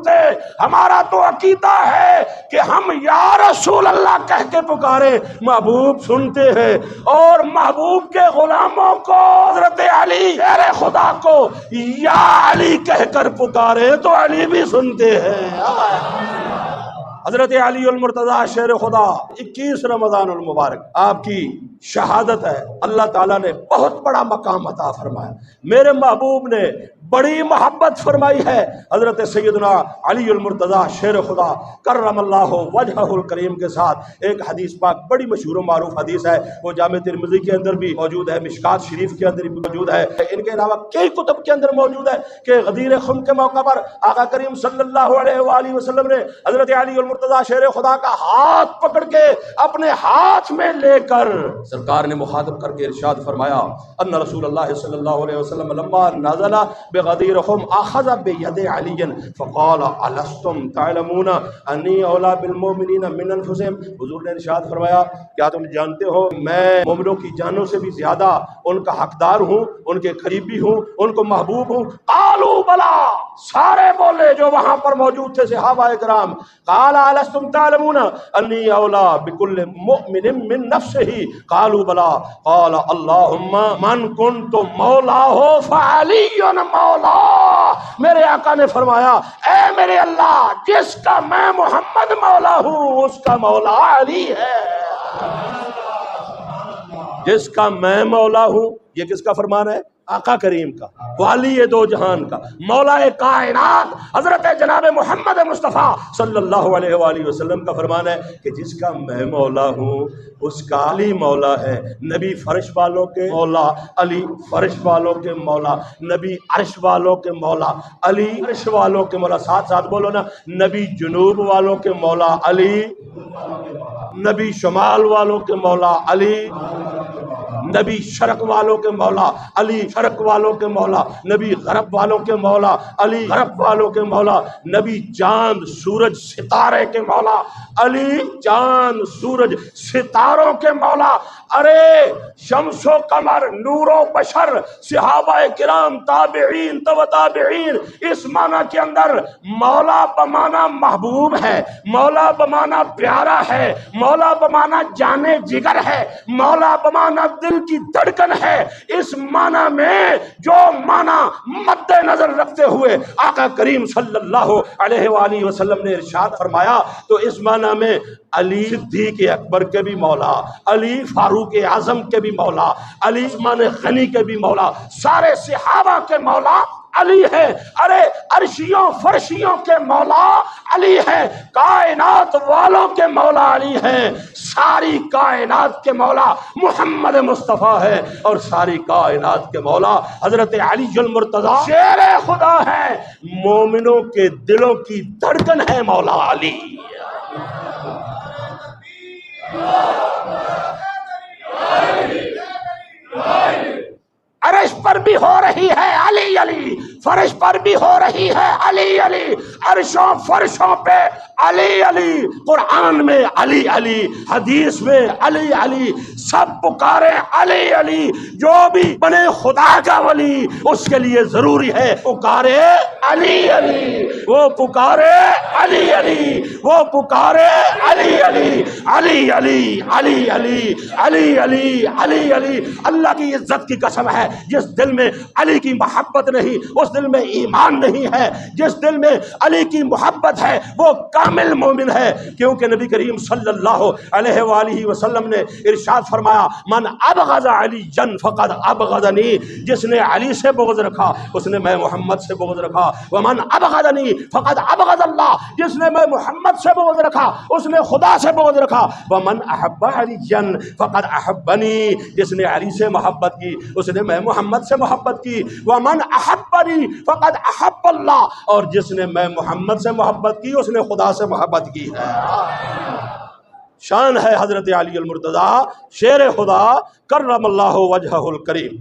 سنتے، ہمارا تو عقیدہ ہے کہ ہم یا رسول اللہ کہہ کے پکارے محبوب سنتے ہیں، اور محبوب کے غلاموں کو حضرت علی شیر خدا کو یا علی کہہ کر پکارے تو علی بھی سنتے ہیں۔ حضرت علی المرتضیٰ شیر خدا 21 رمضان المبارک آپ کی شہادت ہے، اللہ تعالیٰ نے بہت بڑا مقام عطا فرمایا، میرے محبوب نے بڑی محبت فرمائی ہے حضرت سیدنا علی المرتضیٰ شیر خدا کرم اللہ وجہہ الکریم کے ساتھ۔ ایک حدیث پاک بڑی مشہور و معروف حدیث ہے، وہ جامع ترمذی کے اندر بھی موجود ہے، مشکات شریف کے اندر بھی موجود ہے، ان کے علاوہ کئی کتب کے اندر موجود ہے کہ غدیر خم کے موقع پر آقا کریم صلی اللہ علیہ وآلہ وسلم نے حضرت علی المرتضیٰ شیر خدا کا ہاتھ پکڑ کے اپنے ہاتھ میں لے کر سرکار نے مخاطب کر کے ارشاد فرمایا ان رسول اللہ صلی اللہ علیہ وسلم لما نزل بغدیرہم اخذ بید علی فقال الستم تعلمون انی اولی بالمؤمنین من انفسہم، حضور نے ارشاد فرمایا کیا تم جانتے ہو میں مومنوں کی جانوں سے بھی زیادہ ان کا حقدار ہوں، ان کے قریبی ہوں، ان کو محبوب ہوں؟ قالوا بلا، سارے بولے جو وہاں پر موجود تھے صحابہ کرام، قال الستم تعلمون انی اولی بکل مؤمن من نفسہ، قالوا بلا، قال اللہم من کنت مولاہ فعلی مولا، میرے آقا نے فرمایا اے میرے اللہ جس کا میں محمد مولا ہوں اس کا مولا علی ہے، جس کا میں مولا ہوں، یہ کس کا فرمان ہے؟ آقا کریم کا، والی دو جہان کا، مولا کائنات حضرت جناب محمد مصطفیٰ صلی اللہ علیہ وآلہ وسلم کا فرمان ہے کہ جس کا میں مولا ہوں اس کا علی مولا ہے۔ نبی فرش والوں کے مولا علی، فرش والوں کے مولا نبی، عرش والوں کے مولا علی، عرش والوں کے مولا، ساتھ ساتھ بولو نا، نبی جنوب والوں کے مولا علی، نبی شمال والوں کے مولا علی، نبی شرق والوں کے مولا علی، شرق والوں کے مولا نبی، غرب والوں کے مولا علی، غرب والوں کے مولا نبی، چاند سورج ستارے کے مولا علی، چاند سورج ستاروں کے مولا، ارے شمس و قمر نور و بشر، صحابہ کرام، تابعین، تبع تابعین، اس معنی کے اندر مولا بمانا محبوب ہے، مولا بمانا پیارا ہے، مولا بمانا جانے جگر ہے، مولا بمانا دل کی دھڑکن ہے۔ اس معنی میں جو معنی مد نظر رکھتے ہوئے آقا کریم صلی اللہ علیہ وآلہ وسلم نے ارشاد فرمایا تو اس معنی میں علی صدیق اکبر کے بھی مولا، علی فاروق اعظم کے بھی مولا، علی عثمان غنی کے بھی مولا، سارے صحابہ کے مولا علی ہے، ارے عرشیوں فرشیوں کے مولا علی ہے، کائنات والوں کے مولا علی ہے، ساری کائنات کے مولا محمد مصطفیٰ ہے، اور ساری کائنات کے مولا حضرت علی المرتضیٰ شیر خدا ہے، مومنوں کے دلوں کی دھڑکن ہے مولا علی۔ عرش پر بھی ہو رہی ہے علی علی، فرش پر بھی ہو رہی ہے علی علی، عرشوں فرشوں پہ علی علی، قرآن میں علی علی، حدیث میں علی علی، سب پکارے علی علی، جو بھی بنے خدا کا ولی اس کے لیے ضروری ہے پکارے علی علی، وہ پکارے علی علی، وہ پکارے علی علی، علی علی علی علی علی علی علی علی۔ اللہ کی عزت کی قسم ہے جس دل میں علی کی محبت نہیں اس دل میں ایمان نہیں ہے، جس دل میں علی کی محبت ہے وہ کامل مومن ہے، کیونکہ نبی کریم صلی اللہ علیہ وآلہ وسلم نے ارشاد فرمایا من ابغض علی فقد ابغضنی، جس نے علی سے بغض رکھا اس نے میں محمد سے بغض رکھا، ومن ابغضنی فقد ابغض اللہ، جس نے میں محمد سے بغض رکھا اس نے خدا سے بغض رکھا، ومن احب علی فقد احبنی، جس نے علی سے محبت کی اس نے میں محمد سے محبت کی، ومن احبنی فقد احب اللہ، اور جس نے میں محمد سے محبت کی اس نے خدا سے محبت کی ہے۔ شان ہے حضرت علی المرتضیٰ شیر خدا کرم اللہ وجہہ الکریم۔